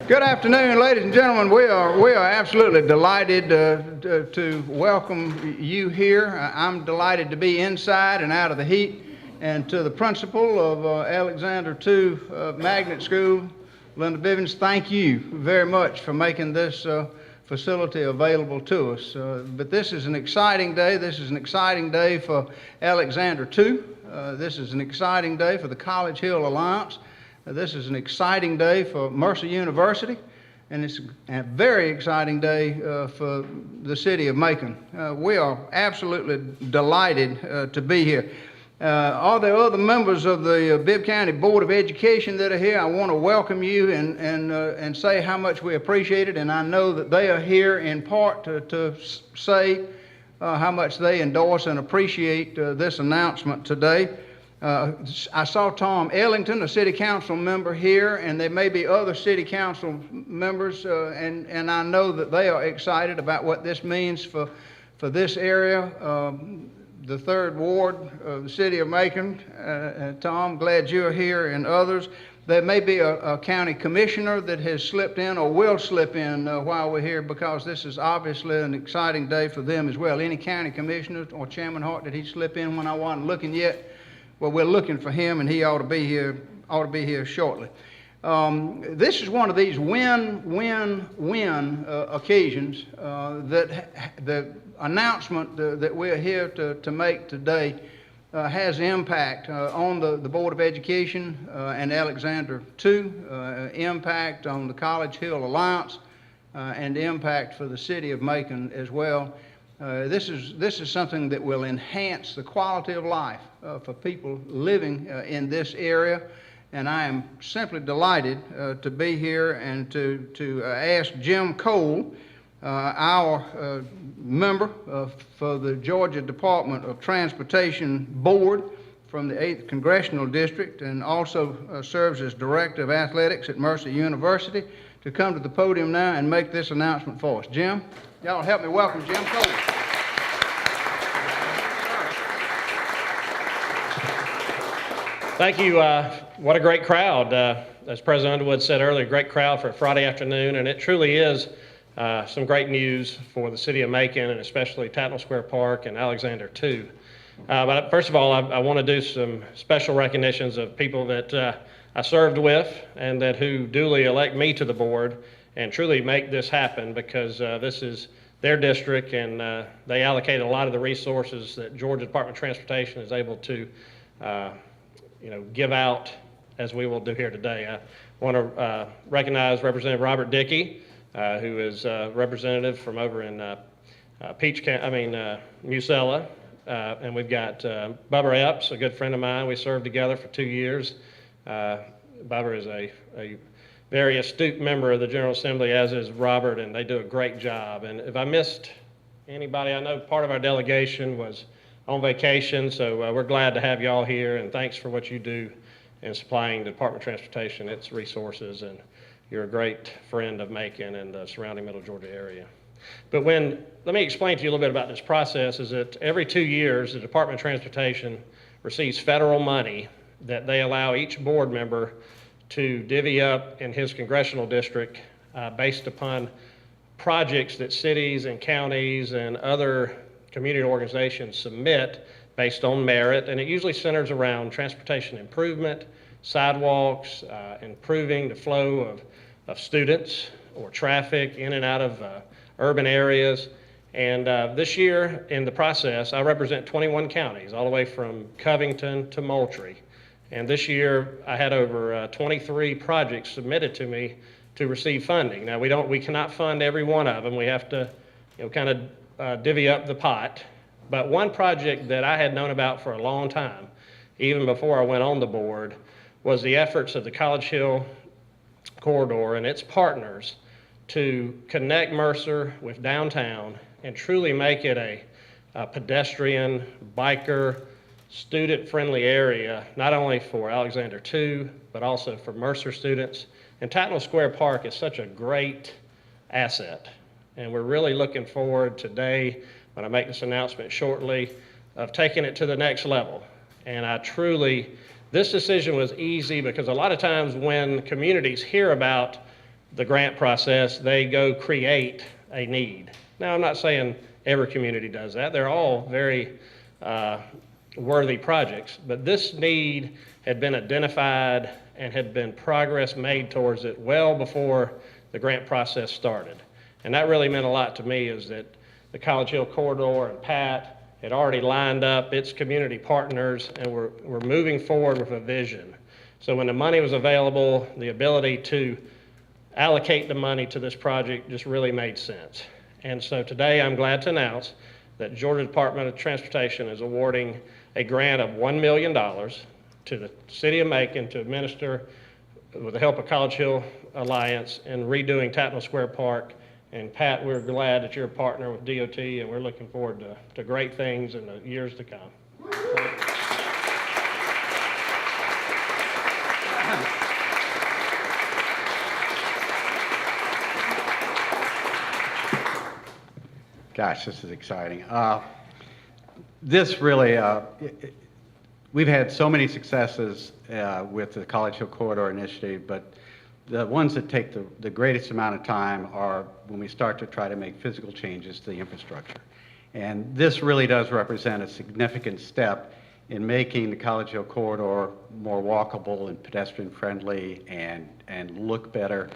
Good afternoon, ladies and gentlemen. We are absolutely delighted to welcome you here. I'm delighted to be inside and out of the heat. And to the principal of Alexander II Magnet School, Linda Bivens, thank you very much for making this facility available to us. But this is an exciting day. This is an exciting day for Alexander II. This is an exciting day for the College Hill Alliance. This is an exciting day for Mercer University, and it's a very exciting day for the City of Macon. We are absolutely delighted to be here. All the other members of the Bibb County Board of Education that are here, I want to welcome you and say how much we appreciate it, and I know that they are here in part to say how much they endorse and appreciate this announcement today. I saw Tom Ellington, a city council member here, and there may be other city council members, and I know that they are excited about what this means for this area, the 3rd Ward of the City of Macon. Tom, glad you're here, and others. There may be a county commissioner that has slipped in or will slip in while we're here, because this is obviously an exciting day for them as well. Any county commissioner or Chairman Hart, did he slip in when I wasn't looking yet? Well, we're looking for him, and he ought to be here shortly. This is one of these win-win-win occasions that the announcement that we're here to make today has impact on the Board of Education and Alexander II, impact on the College Hill Alliance, and impact for the City of Macon as well. This is something that will enhance the quality of life for people living in this area, and I am simply delighted to be here and to ask Jim Cole, our member for the Georgia Department of Transportation Board from the 8th Congressional District, and also serves as Director of Athletics at Mercer University, to come to the podium now and make this announcement for us. Jim, y'all help me welcome Jim Cole. Thank you. What a great crowd. As President Underwood said earlier, great crowd for a Friday afternoon, and it truly is some great news for the City of Macon, and especially Tattnall Square Park and Alexander II. But first of all, I want to do some special recognitions of people that I served with and who duly elect me to the board and truly make this happen, because this is their district, and they allocate a lot of the resources that Georgia Department of Transportation is able to give out, as we will do here today. I want to recognize Representative Robert Dickey, who is representative from over in Musella, and we've got Bubba Epps, a good friend of mine. We served together for 2 years. Bubba is a very astute member of the General Assembly, as is Robert, and they do a great job. And if I missed anybody, I know part of our delegation was on vacation, so we're glad to have you all here, and thanks for what you do in supplying the Department of Transportation its resources, and you're a great friend of Macon and the surrounding Middle Georgia area. But let me explain to you a little bit about this process. Is that every 2 years the Department of Transportation receives federal money that they allow each board member to divvy up in his congressional district based upon projects that cities and counties and other community organizations submit based on merit, and it usually centers around transportation improvement, sidewalks, improving the flow of students or traffic in and out of urban areas. And this year in the process, I represent 21 counties, all the way from Covington to Moultrie. And this year I had over 23 projects submitted to me to receive funding. Now we cannot fund every one of them. We have to kind of divvy up the pot. But one project that I had known about for a long time, even before I went on the board, was the efforts of the College Hill Corridor and its partners to connect Mercer with downtown and truly make it a pedestrian, biker, student-friendly area, not only for Alexander II, but also for Mercer students. And Tattnall Square Park is such a great asset. And we're really looking forward today, when I make this announcement shortly, of taking it to the next level. And this decision was easy, because a lot of times when communities hear about the grant process, they go create a need. Now, I'm not saying every community does that. They're all very worthy projects, but this need had been identified and had been progress made towards it well before the grant process started. And that really meant a lot to me, is that the College Hill Corridor and Pat had already lined up its community partners, and we're moving forward with a vision. So when the money was available, the ability to allocate the money to this project just really made sense. And so today I'm glad to announce that Georgia Department of Transportation is awarding a grant of $1 million to the City of Macon to administer, with the help of College Hill Alliance, in redoing Tattnall Square Park. And Pat, we're glad that you're a partner with DOT, and we're looking forward to great things in the years to come. Gosh, this is exciting. This really, we've had so many successes with the College Hill Corridor Initiative, but the ones that take the greatest amount of time are when we start to try to make physical changes to the infrastructure. And this really does represent a significant step in making the College Hill Corridor more walkable and pedestrian friendly and look better.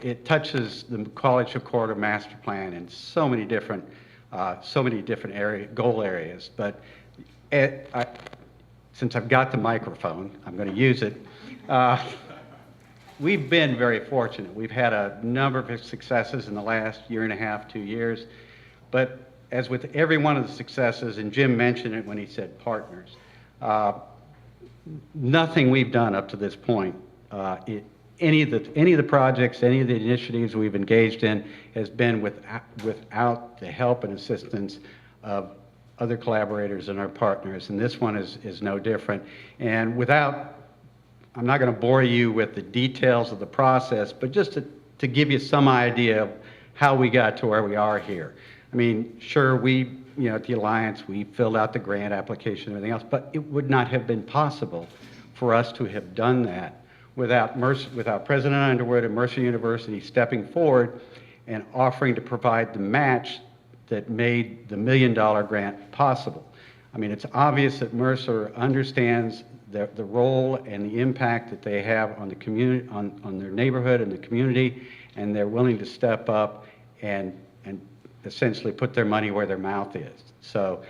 It touches the College Hill Corridor master plan in so many different goal areas. But since I've got the microphone, I'm going to use it. We've been very fortunate. We've had a number of successes in the last year and a half, 2 years. But as with every one of the successes, and Jim mentioned it when he said partners, nothing we've done up to this point, any of the projects, any of the initiatives we've engaged in, has been without the help and assistance of other collaborators and our partners. And this one is no different. And I'm not going to bore you with the details of the process, but just to give you some idea of how we got to where we are here. I mean, sure, at the Alliance, we filled out the grant application and everything else, but it would not have been possible for us to have done that without President Underwood and Mercer University stepping forward and offering to provide the match that made the $1 million grant possible. I mean, it's obvious that Mercer understands the role and the impact that they have on the community, on their neighborhood and the community, and they're willing to step up and essentially put their money where their mouth is. So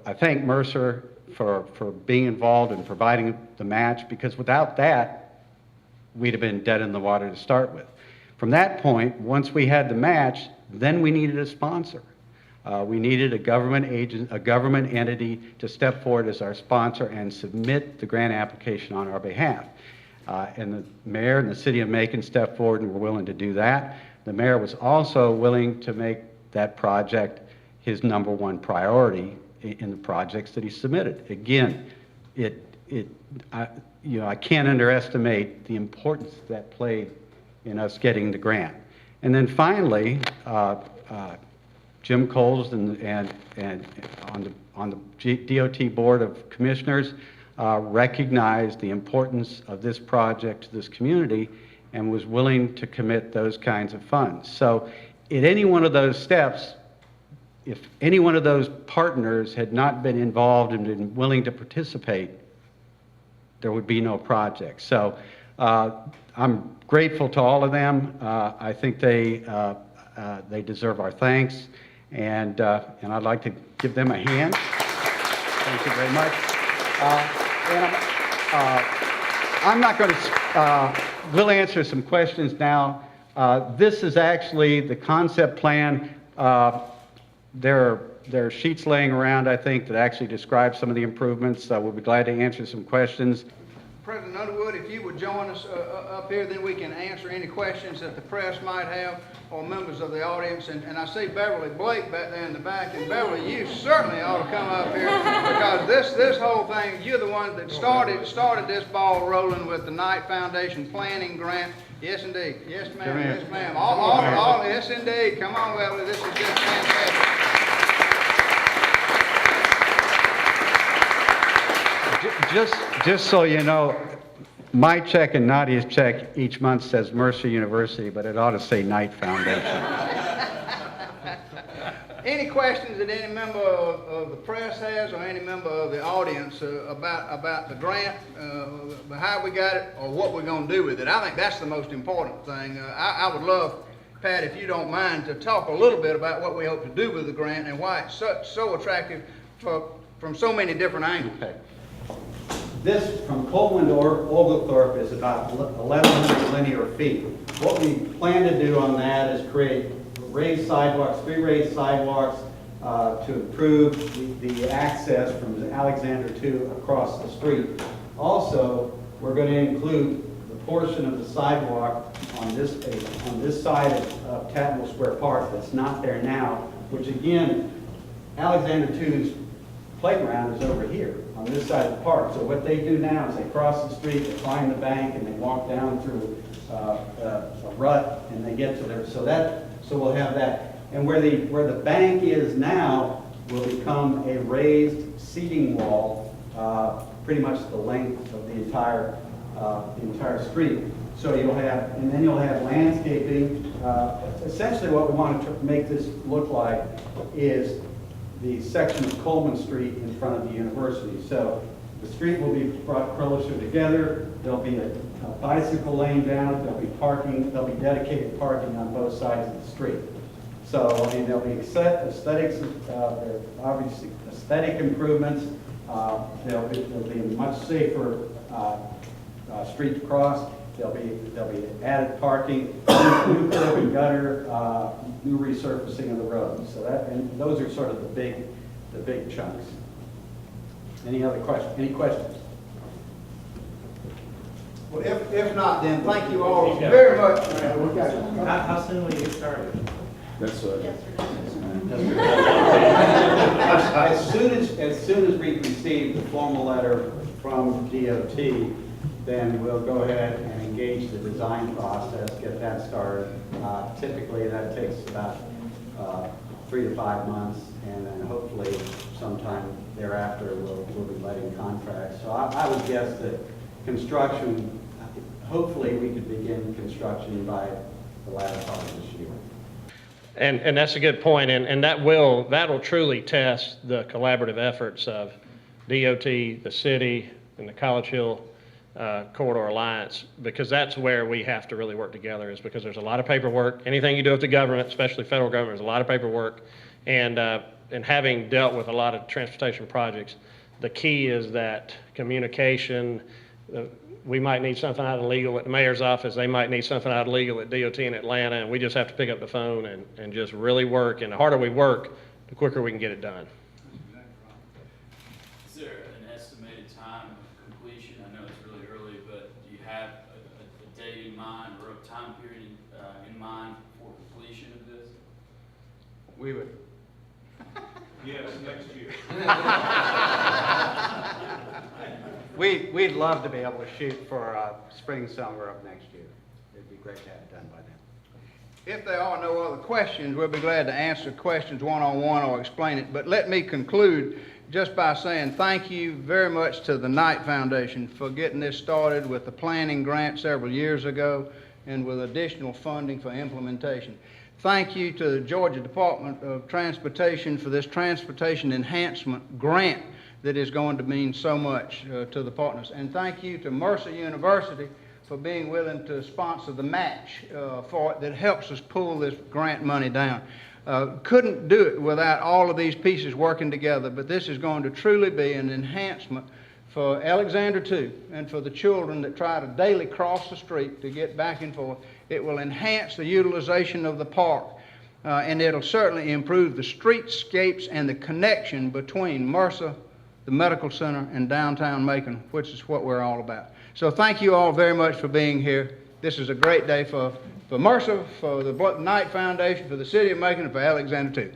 I thank Mercer for being involved and providing the match, because without that, we'd have been dead in the water to start with. From that point, once we had the match, then we needed a sponsor. We needed a government entity to step forward as our sponsor and submit the grant application on our behalf. And the mayor and the City of Macon stepped forward and were willing to do that. The mayor was also willing to make that project his #1 priority in the projects that he submitted. Again, I can't underestimate the importance that played in us getting the grant. And then finally, Jim Coles and on the DOT Board of Commissioners recognized the importance of this project to this community and was willing to commit those kinds of funds. So at any one of those steps, if any one of those partners had not been involved and been willing to participate, there would be no project. So I'm grateful to all of them. I think they deserve our thanks, and I'd like to give them a hand. Thank you very much. I'm not going to, we'll answer some questions now. This is actually the concept plan. There are sheets laying around, I think, that actually describe some of the improvements. We'll be glad to answer some questions. President Underwood, if you would join us up here, then we can answer any questions that the press might have or members of the audience. And I see Beverly Blake back there in the back. And Beverly, you certainly ought to come up here, because this whole thing, you're the one that started this ball rolling with the Knight Foundation Planning Grant. Yes, indeed. Yes, ma'am. Yes, ma'am. All, yes, indeed. Come on, Beverly. This is just fantastic. Just so you know, my check and Nadia's check each month says Mercer University, but it ought to say Knight Foundation. Any questions that any member of the press has, or any member of the audience about the grant, how we got it, or what we're going to do with it? I think that's the most important thing. I would love, Pat, if you don't mind, to talk a little bit about what we hope to do with the grant and why it's so attractive from so many different angles. Okay. This, from Coleman to Oglethorpe, is about 1,100 linear feet. What we plan to do on that is create raised sidewalks, 3 raised sidewalks to improve the access from Alexander 2 across the street. Also, we're going to include the portion of the sidewalk on this side of Tattnall Square Park that's not there now, which again, Alexander 2's playground is over here on this side of the park. So what they do now is they cross the street, they climb the bank, and they walk down through a rut, and they get to there. So we'll have that. And where the bank is now will become a raised seating wall, pretty much the length of the entire street. So you'll have, and then you'll have landscaping. Essentially what we want to make this look like is the section of Coleman Street in front of the university. So the street will be brought closer together. There'll be a bicycle lane down. There'll be parking. There'll be dedicated parking on both sides of the street. So I mean, there'll be aesthetics. Obviously aesthetic improvements. There'll be a much safer street to cross. There'll be added parking, new curb and gutter, new resurfacing of the road. So and those are sort of the big chunks. Any other questions? Any questions? Well, if not, then thank you all very much. How soon will you get started? As soon as we receive the formal letter from DOT, then we'll go ahead and engage the design process, get that started. Typically, that takes about 3 to 5 months, and then hopefully sometime thereafter we'll be letting contracts. So I would guess that construction, hopefully we could begin construction by the latter part of this year. And that's a good point, and that'll truly test the collaborative efforts of DOT, the city, and the College Hill Corridor Alliance, because that's where we have to really work together, is because there's a lot of paperwork. Anything you do with the government, especially federal government, there's a lot of paperwork, and having dealt with a lot of transportation projects, the key is that communication. We might need something out of legal at the mayor's office. They might need something out of legal at DOT in Atlanta, and we just have to pick up the phone and just really work. And the harder we work, the quicker we can get it done. Is there an estimated time of completion? I know it's really early, but do you have a date in mind or a time period in mind for completion of this? We would. Yes, next year. We'd love to be able to shoot for spring, summer of next year. It'd be great to have it done by then. If there are no other questions, we'll be glad to answer questions one-on-one or explain it. But let me conclude just by saying thank you very much to the Knight Foundation for getting this started with the planning grant several years ago and with additional funding for implementation. Thank you to the Georgia Department of Transportation for this transportation enhancement grant that is going to mean so much to the partners. And thank you to Mercer University for being willing to sponsor the match for it that helps us pull this grant money down. Couldn't do it without all of these pieces working together, but this is going to truly be an enhancement for Alexander 2 and for the children that try to daily cross the street to get back and forth. It will enhance the utilization of the park, and it'll certainly improve the streetscapes and the connection between Mercer, the medical center, and downtown Macon, which is what we're all about. So thank you all very much for being here. This is a great day for Mercer, for the Knight Foundation, for the City of Macon, and for Alexander 2.